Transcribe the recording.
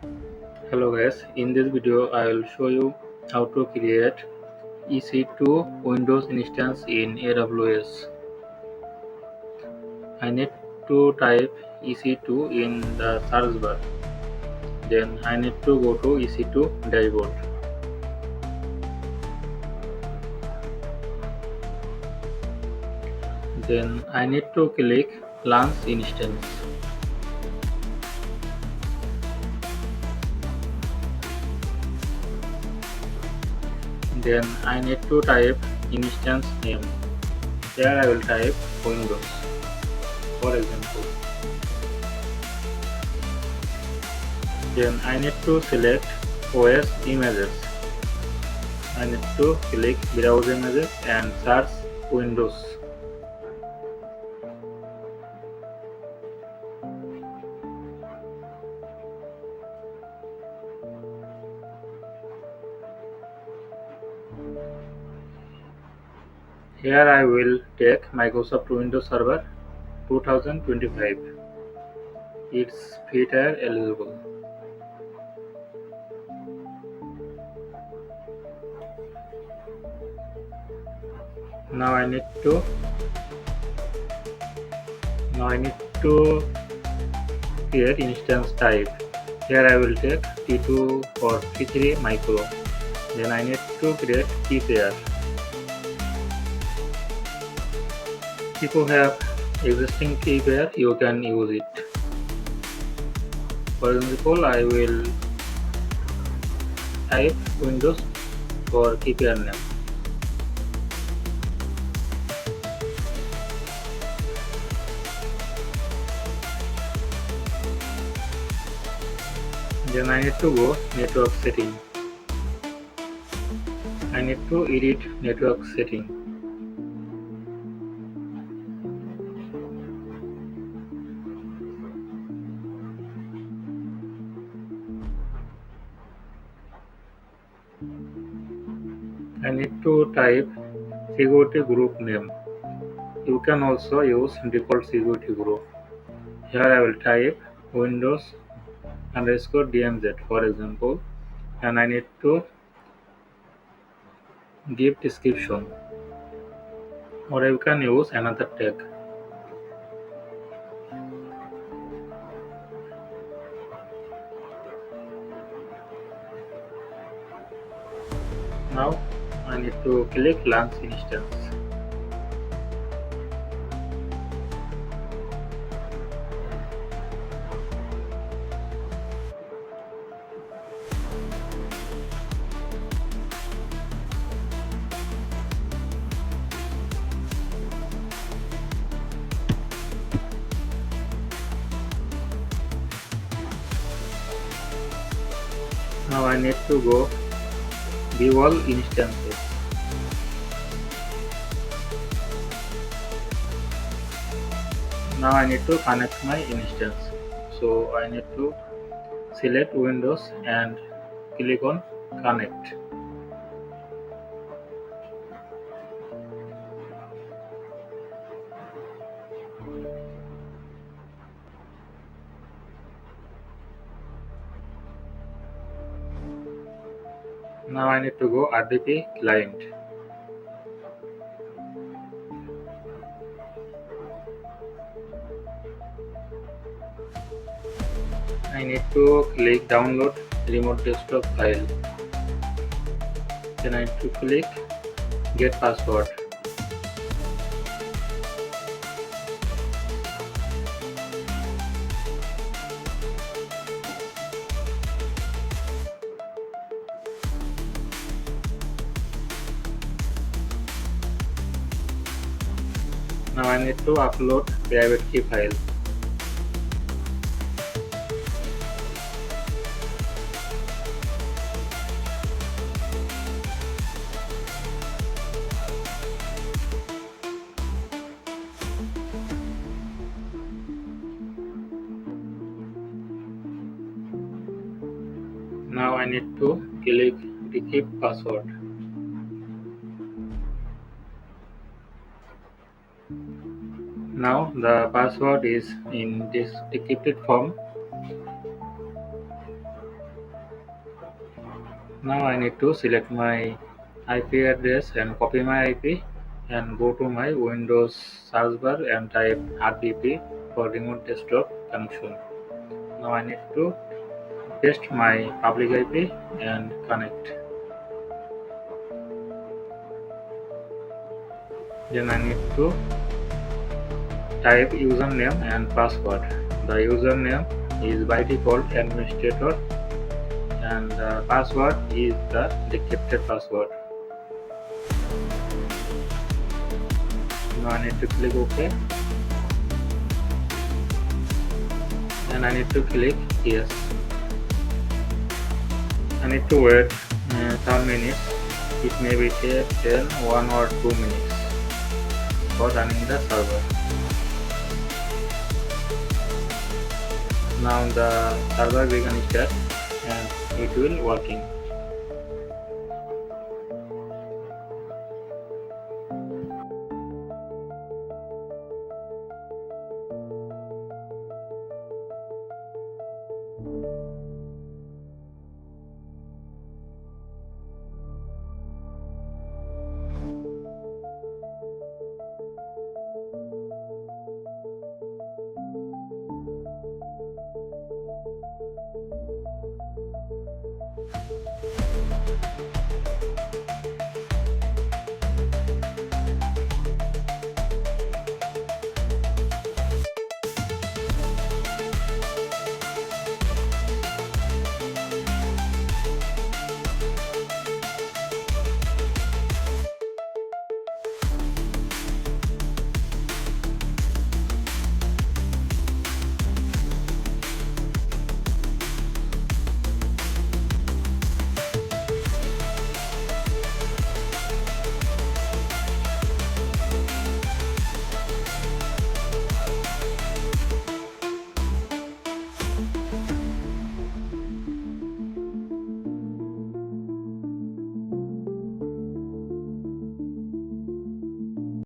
Hello guys, in this video I will show you how to create EC2 Windows instance in AWS. I need to type EC2 in the search bar. Then I need to go to EC2 dashboard. Then I need to click launch instance. Then I need to type instance name. Here I will type Windows for example. Then I need to select OS images. I need to click browse images and search Windows. Here I will take Microsoft Windows Server 2025. It's free tier eligible. Now I need to create instance type. Here I will take T2 or T3 micro. Then I need to create key pair. If you have existing key pair, you can use it. For example, I will type Windows for key pair name. Then I need to go network setting. I need to edit network setting. I need to type security group name. You can also use default security group. Here I will type Windows underscore DMZ for example, and I need to give description, or you can use another tag. Now I need to click launch instance. Now I need to go view all instances. Now I need to connect my instance. So I need to select Windows and click on connect. Now I need to go RDP client. I need to click download remote desktop file. Then I need to click get password. Now I need to upload private key file. Now I need to click decrypt password. Now the password is in this decrypted form. Now I need to select my IP address and copy my IP and go to my Windows search bar and type RDP for remote desktop connection. Now I need to paste my public IP and connect. Then I need to type username and password. The username is by default administrator and the password is the decrypted password. Now I need to click OK and I need to click yes. I need to wait 10 minutes. It may be take 10, 1 or 2 minutes for running the server. Now the server began start and it will working.